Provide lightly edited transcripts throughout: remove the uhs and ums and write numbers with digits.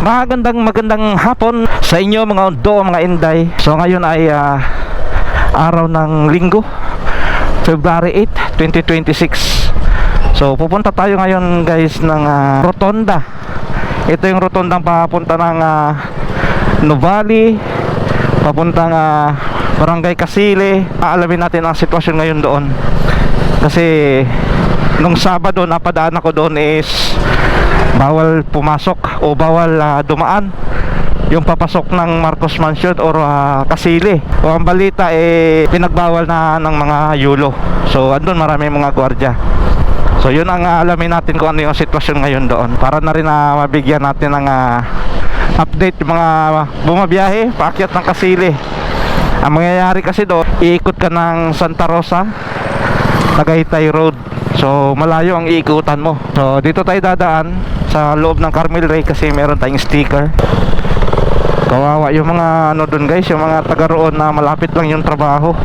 Magandang hapon sa inyo mga undo, mga inday. So ngayon ay araw ng linggo, February 8, 2026. So pupunta tayo ngayon guys ng Rotonda. Ito yung rotondang papunta ng Nuvali, papuntang Barangay Casile. Aalamin natin ang sitwasyon ngayon doon. Kasi nung Sabado napadaan ako doon is bawal pumasok o bawal dumaan yung papasok ng Marcos Mansion or Casile. O ang balita pinagbawal na ng mga yulo. So andun marami mga gwardiya. So yun ang alamin natin kung ano yung sitwasyon ngayon doon, para na rin mabigyan natin ng update yung mga bumabiyahe paakyat ng Casile. Ang mangyayari kasi doon, iikot ka ng Santa Rosa, Tagaytay Road. So malayo ang iikutan mo. So dito tayo dadaan sa loob ng Carmel Ray kasi meron tayong sticker. Kawawa yung mga ano doon guys, yung mga taga roon na malapit lang yung trabaho.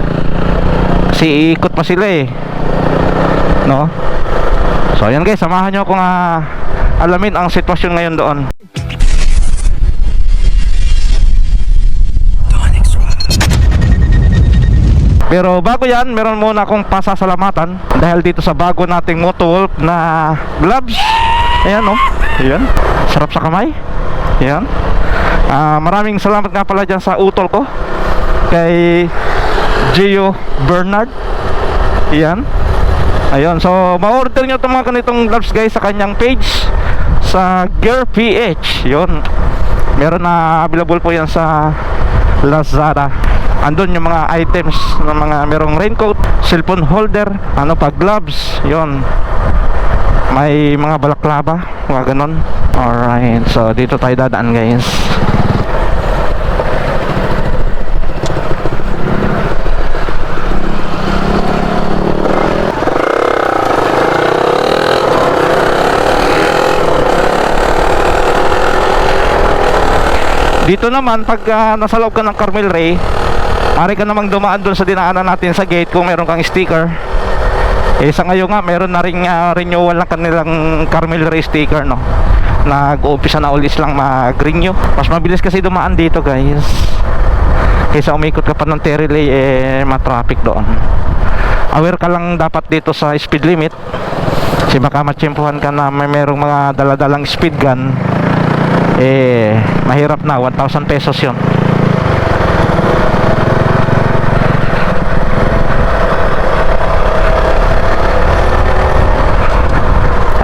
Kasi iikot pa sila no? So ayan guys, samahan nyo akong alamin ang sitwasyon ngayon doon. Pero bago yan, meron muna akong pasasalamatan dahil dito sa bago nating Motowolf na gloves. Ayan ayan, sarap sa kamay. Ayan, maraming salamat nga pala dyan sa utol ko, kay Gio Bernard. Ayan, ayun, so ma-order nyo itong mga ganitong gloves guys sa kanyang page sa Gear PH. Yun, meron na available po yan sa Lazada. Andun yung mga items ng mga merong raincoat, cellphone holder, gloves, yon. May mga balaklava, mga ganon. Alright, so dito tayo dadaan guys. Dito naman pag nasa loob ka ng Carmel Ray, ari ka namang dumaan doon sa dinaanan natin sa gate kung meron kang sticker. Sa ngayon nga meron na rin renewal ng kanilang Carmel Ray sticker, no? Nag-uumpisa na ulit lang mag-renew. Mas mabilis kasi dumaan dito guys, kaysa umikot ka pa ng Terilay, ma-traffic doon. Aware ka lang dapat dito sa speed limit, kasi baka matsyempuhan ka na merong mga daladalang speed gun. Mahirap na, 1,000 pesos yun.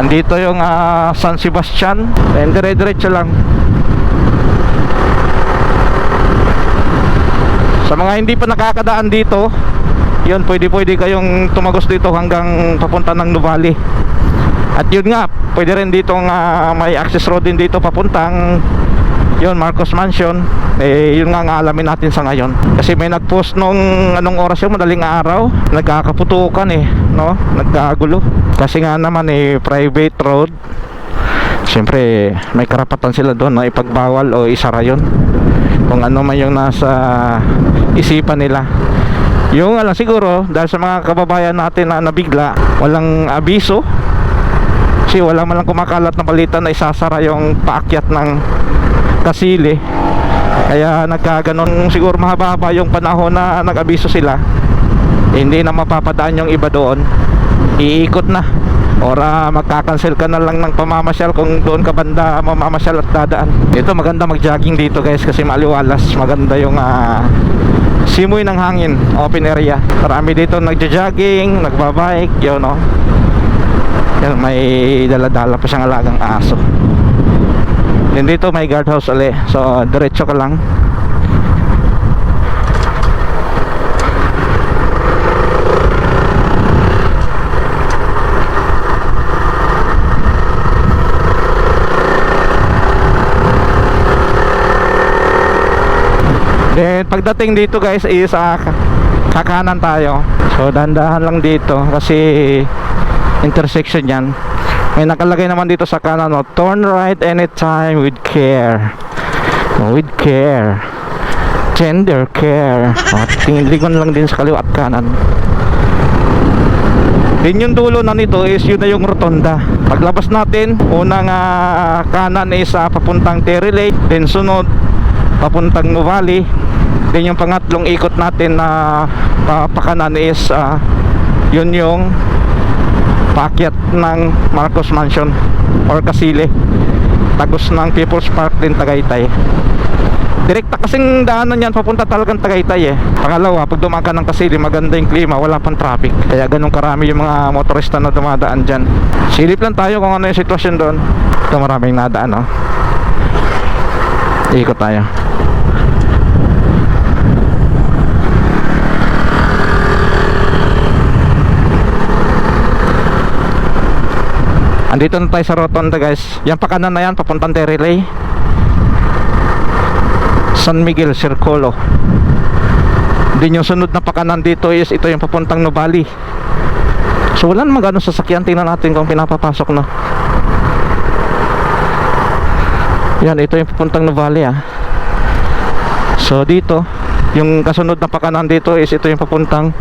Andito yung San Sebastian, and dire-diretso lang. Sa mga hindi pa nakakadaan dito, yun, pwede kayong tumagos dito hanggang papunta ng Nuvali. At yun nga, pwede rin dito may access road din dito papuntang yun, Marcos Mansion. Yun nga ang alamin natin sa ngayon. Kasi may nagpost nung anong oras yung madaling araw, nagkakaputukan no? Nagkagulo. Kasi nga naman private road. Siyempre may karapatan sila doon na ipagbawal o isara yun, kung ano man yung nasa isipan nila. Yung siguro dahil sa mga kababayan natin na nabigla, walang abiso, kasi wala man lang kumakalat na balita na isasara yung paakyat ng Casile. Kaya nagkaganon, siguro mahaba-haba yung panahon na nag-abiso sila, hindi na mapapadaan yung iba doon, iikot na or magkakancel ka na lang ng pamamasyal kung doon ka banda mamamasyal at dadaan. Ito maganda mag-jogging dito guys kasi maliwalas, maganda yung simoy ng hangin, open area. Marami dito nagja-jogging, nagbabike, yun yan, may dala-dala pa siyang alagang aso. Then dito may guardhouse ulit, so diretso ka lang. Then pagdating dito guys is kakanan tayo. So dahan-dahan lang dito kasi intersection yan. May nakalagay naman dito sa kanan, turn right anytime with care. With care, tender care. Tingin-lingon lang din sa kaliwa at kanan. Din yung dulo na nito is yun na yung rotonda. Paglabas natin, unang kanan is papuntang Terry Lake, then sunod papuntang Nuvali, then yung pangatlong ikot natin na pakanan is yun yung paakyat ng Marcos Mansion or Kasili, tagos ng People's Park din Tagaytay. Direkta kasing daanan yan papunta talagang Tagaytay eh. Pangalawa, pag dumaan ka ng Kasili, maganda yung klima, wala pang traffic, kaya ganun karami yung mga motorista na dumadaan dyan. Silip lang tayo kung ano yung sitwasyon doon. Ito, maraming nadaan, oh. Ikot tayo. Andito na tayo sa Rotonda, guys. Yan pakanan na yan, papuntang Terry Lake, San Miguel Circolo. Din yung sunod na pakanan dito is ito yung papuntang Nuvali. So wala naman ganun sasakyan. Tingnan natin kung pinapapasok na. Yan, ito yung papuntang Nuvali, So dito, yung kasunod na pakanan dito is ito yung papuntang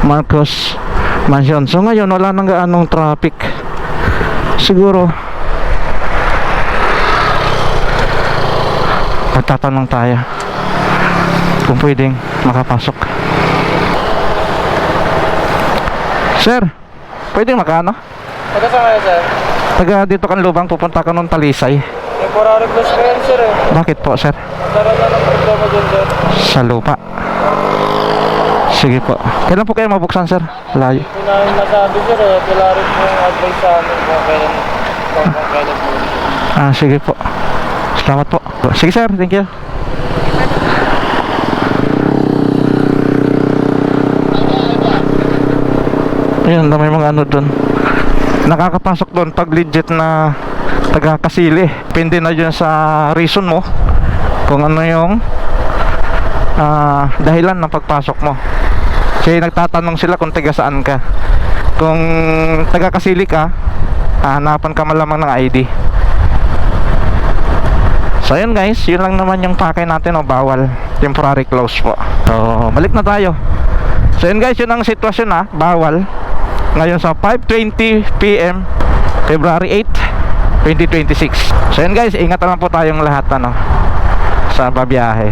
Marcos Mansion. So ngayon wala nang gaanong traffic. Siguro magtatanong tayo kung pwedeng makapasok. Sir, pwedeng makano? Taga saan kayo, sir? Taga dito kan Lubang, pupunta ka nun Talisay. Temporary plus ko yan, sir, eh. Bakit po, sir? Nagkaroon na ng problema dyan, sir. Sa lupa. Sige po. Kailan po kayo mabuksan, sir? Layo. Hindi namin nasabi, sir, eh. Wala rin po yung advice sa amin kung kailan po. Sige po. Salamat po. Sige, sir, thank you. Ayun, may mga ano doon. Nakakapasok doon pag legit na taga Kasili. Depende na yun sa reason mo, kung ano yung dahilan ng pagpasok mo. Kasi nagtatanong sila kung taga saan ka. Kung taga Kasili ka, hanapan ka malamang ng ID. So yun guys, yun lang naman yung pakay natin, bawal, temporary close po. So balik na tayo. So yun guys, yun ang sitwasyon, bawal ngayon sa 5:20 PM February 8, 2026. So yun guys, ingat lang po tayong lahat sa babiyahe.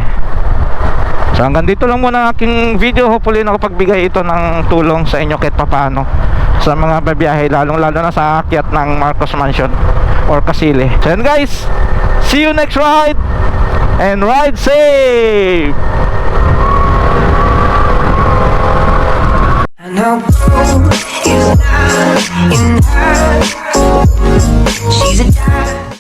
So hanggang dito lang muna ang aking video. Hopefully nakapagbigay ito ng tulong sa inyo kahit papaano sa mga babiyahe, lalong lalo na sa akyat ng Marcos Mansion or Kasili. So yun guys, see you next ride and ride safe. I know is not in her. She's a dime.